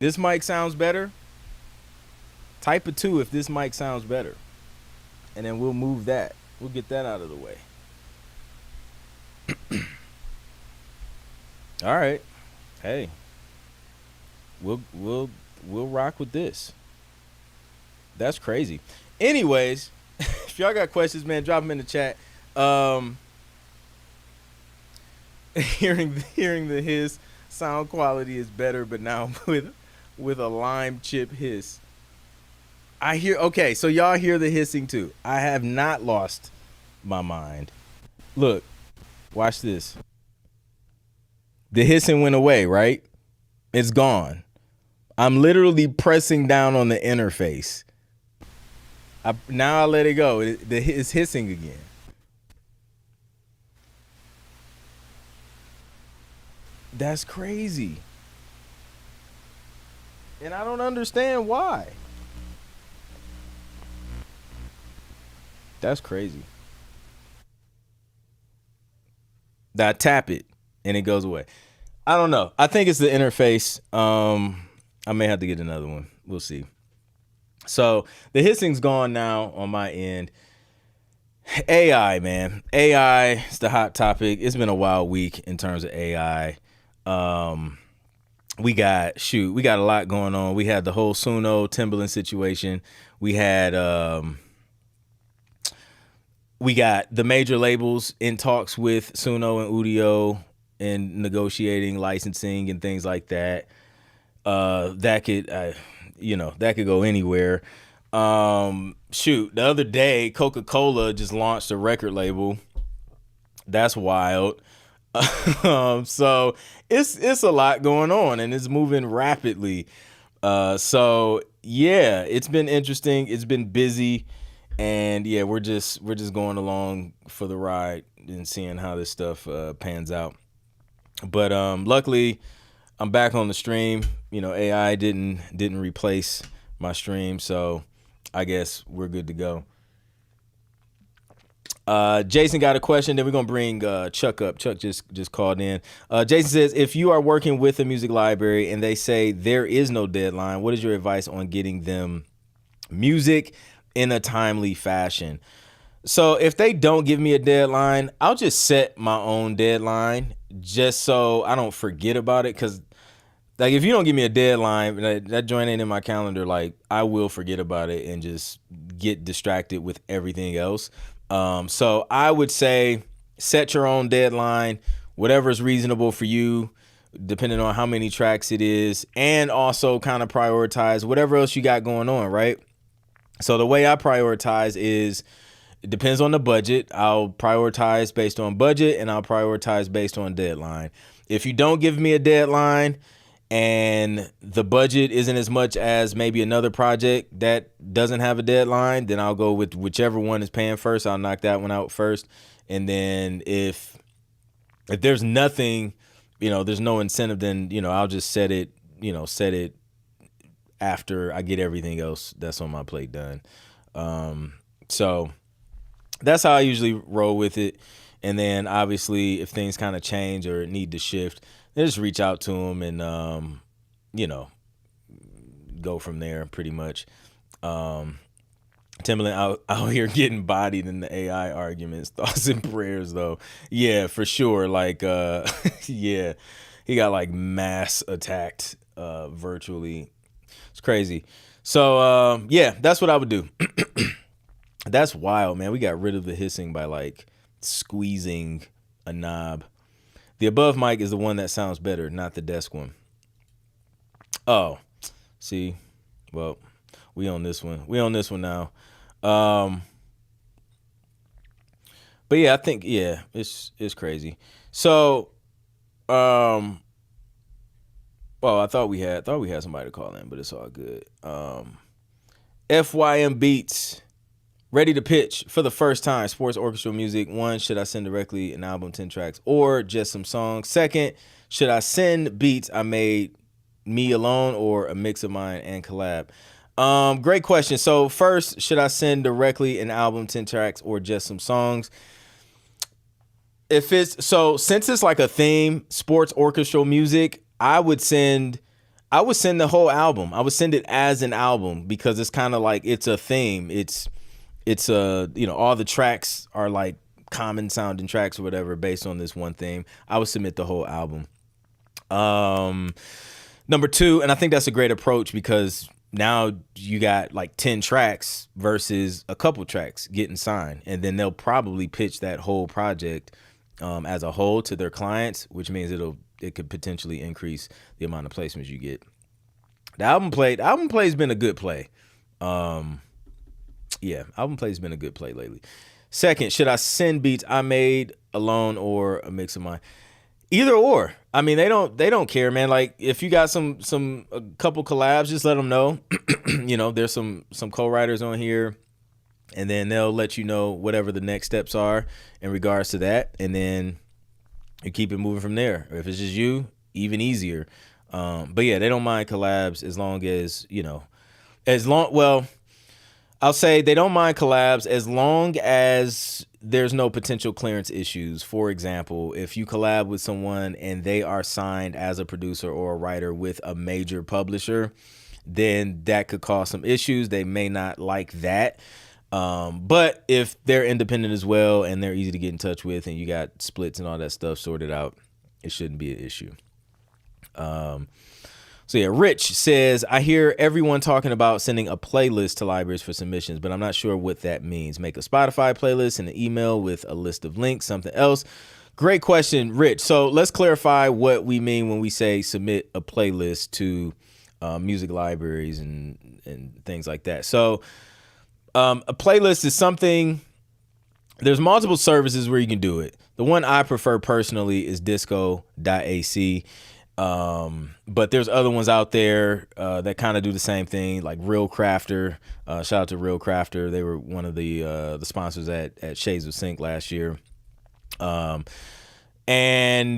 This mic sounds better. Type a 2 if this mic sounds better. And then we'll move that. We'll get that out of the way. All right. Hey, we'll rock with this. That's crazy. Anyways, if y'all got questions, man, drop them in the chat. Um, hearing the hiss sound quality is better, but now with a lime chip hiss. I hear okay, so y'all hear the hissing too. I have not lost my mind. Look, watch this. The hissing went away, right? It's gone. I'm literally pressing down on the interface. Now I let it go. It's hissing again. That's crazy. And I don't understand why. That's crazy. That tap it and it goes away. I don't know. I think it's the interface. I may have to get another one. We'll see. So the hissing's gone now on my end. AI, man. AI is the hot topic. It's been a wild week in terms of AI. We got a lot going on. We had the whole Suno Timbaland situation. We got the major labels in talks with Suno and Udio and negotiating licensing and things like that. That could go anywhere. The other day, Coca-Cola just launched a record label. That's wild. So it's a lot going on and it's moving rapidly. So yeah, it's been interesting. It's been busy. And yeah, we're just going along for the ride and seeing how this stuff pans out. But luckily, I'm back on the stream. AI didn't replace my stream, so I guess we're good to go. Jason got a question. Then we're gonna bring Chuck up. Chuck just called in. Jason says, if you are working with a music library and they say there is no deadline, what is your advice on getting them music in a timely fashion? So if they don't give me a deadline, I'll just set my own deadline just so I don't forget about it. Cause like if you don't give me a deadline, that joint ain't in my calendar, like I will forget about it and just get distracted with everything else. So I would say set your own deadline, whatever is reasonable for you, depending on how many tracks it is, and also kind of prioritize whatever else you got going on, right? So the way I prioritize is, it depends on the budget. I'll prioritize based on budget and I'll prioritize based on deadline. If you don't give me a deadline and the budget isn't as much as maybe another project that doesn't have a deadline, then I'll go with whichever one is paying first. I'll knock that one out first. And then if there's nothing, there's no incentive, then, I'll just set it after I get everything else that's on my plate done. So that's how I usually roll with it. And then obviously if things kind of change or need to shift, then just reach out to them and, go from there pretty much. Timbaland out here getting bodied in the AI arguments. Thoughts and prayers though. Yeah, for sure. Like, yeah, he got like mass attacked virtually. It's crazy. So yeah, that's what I would do. That's wild, man. We got rid of the hissing by like squeezing a knob. The above mic is the one that sounds better, not the desk one. Oh, see, well, we on this one. We on this one now. But yeah, I think it's crazy. So, well, I thought we had somebody to call in, but it's all good. FYM Beats. Ready to pitch for the first time, sports orchestral music. 1, should I send directly an album, 10 tracks, or just some songs? 2nd, should I send beats I made me alone or a mix of mine and collab? Great question. So first, should I send directly an album, 10 tracks, or just some songs? Since it's like a theme, sports orchestral music, I would send I would send the whole album. I would send it as an album because it's kind of like it's a theme. It's a, you know, all the tracks are like common sounding tracks or whatever based on this one theme. I would submit the whole album. Number two, and I think that's a great approach because now you got like 10 tracks versus a couple tracks getting signed, and then they'll probably pitch that whole project as a whole to their clients, which means it could potentially increase the amount of placements you get. The album play's been a good play. Yeah, album play's been a good play lately. Second, should I send beats I made alone or a mix of mine? Either or. I mean, they don't care, man. Like if you got a couple collabs, just let them know. You know, there's some co-writers on here, and then they'll let you know whatever the next steps are in regards to that, and then you keep it moving from there. Or if it's just you, even easier. But yeah, they don't mind collabs as long as, you know, well, I'll say they don't mind collabs as long as there's no potential clearance issues. For example, if you collab with someone and they are signed as a producer or a writer with a major publisher, then that could cause some issues. They may not like that. But if they're independent as well and they're easy to get in touch with and you got splits and all that stuff sorted out, it shouldn't be an issue. So yeah, Rich says, I hear everyone talking about sending a playlist to libraries for submissions, but I'm not sure what that means. Make a Spotify playlist and an email with a list of links, something else. Great question, Rich. So let's clarify what we mean when we say submit a playlist to music libraries and things like that. So a playlist is something, there's multiple services where you can do it. The one I prefer personally is disco.ac. But there's other ones out there that kind of do the same thing, like Real Crafter. Shout out to Real Crafter. They were one of the sponsors at Shades of Sync last year. And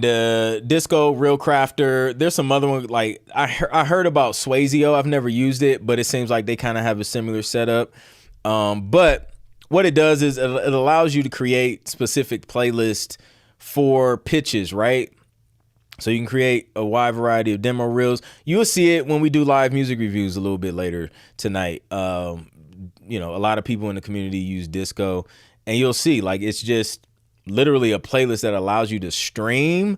Disco, Real Crafter. There's some other one, like I heard about Swayzeo. I've never used it, but it seems like they kind of have a similar setup. But what it does is it allows you to create specific playlists for pitches, right? So you can create a wide variety of demo reels. You'll see it when we do live music reviews a little bit later tonight. You know, a lot of people in the community use Disco, and you'll see like it's just literally a playlist that allows you to stream.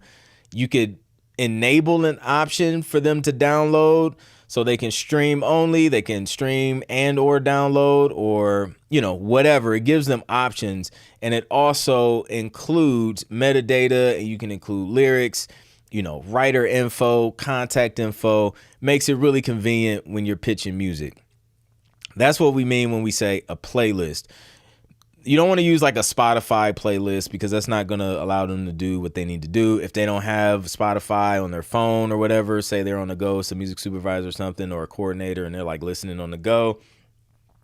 You could enable an option for them to download so they can stream only, they can stream and or download, or, you know, whatever. It gives them options, and it also includes metadata, and you can include lyrics, you know, writer info, contact info. Makes it really convenient when you're pitching music. That's what we mean when we say a playlist. You don't want to use like a Spotify playlist because that's not going to allow them to do what they need to do. If they don't have Spotify on their phone or whatever, say they're on the go, it's a music supervisor or something, or a coordinator, and they're like listening on the go,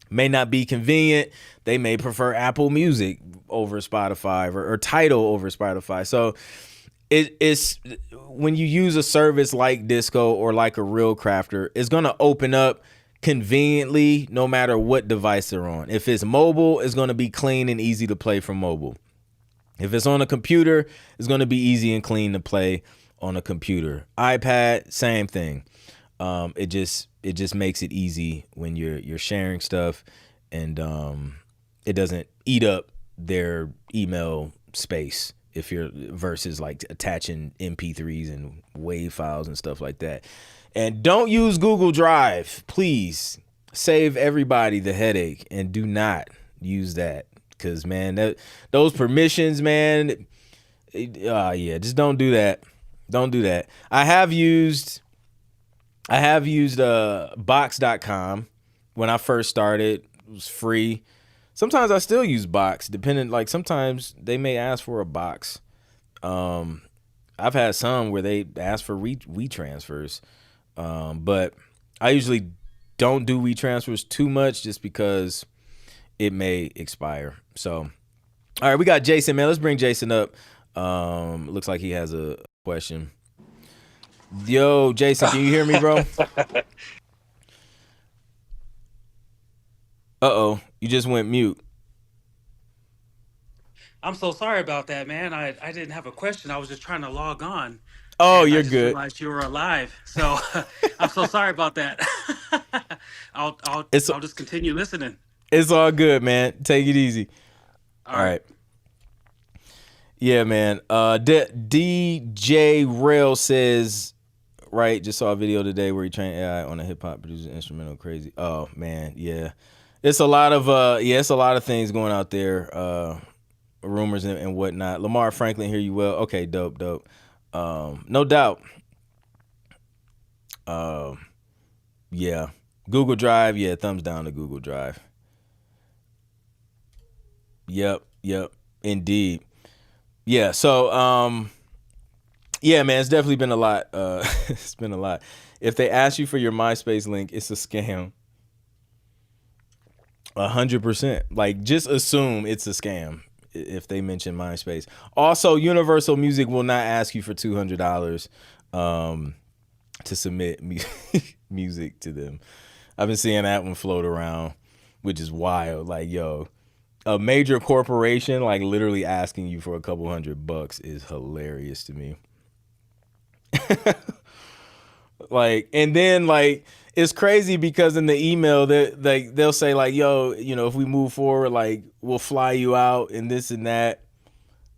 may not be convenient. They may prefer Apple Music over Spotify or Tidal over Spotify. So it's when you use a service like Disco or like a Real Crafter, it's going to open up conveniently no matter what device they're on. If it's mobile, it's going to be clean and easy to play from mobile. If it's on a computer, it's going to be easy and clean to play on a computer. iPad, same thing. It just makes it easy when you're sharing stuff, and it doesn't eat up their email space if you're versus like attaching MP3s and WAV files and stuff like that. And don't use Google Drive, please. Save everybody the headache, and do not use that, because man, those permissions, man, yeah, just don't do that. Don't do that. I have used box.com when I first started. It was free. Sometimes I still use Box, depending, like sometimes they may ask for a box. I've had some where they ask for WeTransfers. But I usually don't do WeTransfers too much just because it may expire. So, all right, we got Jason, man. Let's bring Jason up. Looks like he has a question. Yo, Jason, can you hear me, bro? Uh-oh, you just went mute. I'm so sorry about that, man. I didn't have a question. I was just trying to log on. Oh, and I you're just good. realized you were alive. So I'm so sorry about that. I'll I'll It's I'll just continue listening. it's all good, man. Take it easy. All All right. right. Yeah, man. DJ Rail says, right, just saw a video today where he trained AI on a hip hop producer instrumental. Crazy. Oh man, yeah. It's a lot of it's a lot of things going out there, rumors and whatnot. Lamar Franklin, hear you well. Okay, dope. No doubt. Yeah. Google Drive, yeah, thumbs down to Google Drive. Yep, indeed. Yeah, so yeah, man, it's definitely been a lot. It's been a lot. If they ask you for your MySpace link, it's a scam. 100%. Like, just assume it's a scam if they mention MySpace. Also, Universal Music will not ask you for $200 to submit music to them. I've been seeing that one float around, which is wild. Like, yo, a major corporation like literally asking you for a couple $100 is hilarious to me. Like, and then like it's crazy because in the email that like they'll say like, yo, you know, if we move forward, like we'll fly you out and this and that.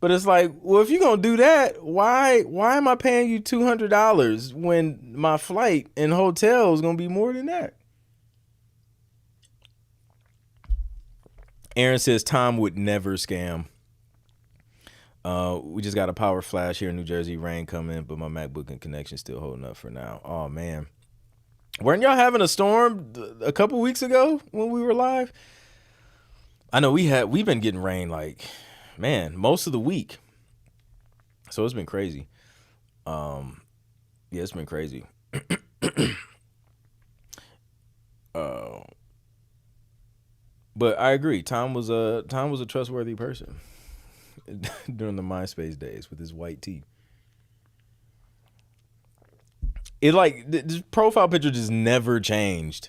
But it's like, well, if you're gonna do that, why am I paying you $200 when my flight and hotel is gonna be more than that? Aaron says Tom would never scam. We just got a power flash here in New Jersey, rain coming, but my MacBook and connection still holding up for now. Oh man, weren't y'all having a storm a couple weeks ago when we were live? I know we've been getting rain like, man, most of the week. So it's been crazy. Yeah, it's been crazy. But I agree. Tom was a trustworthy person during the MySpace days with his white tee. It like this profile picture just never changed.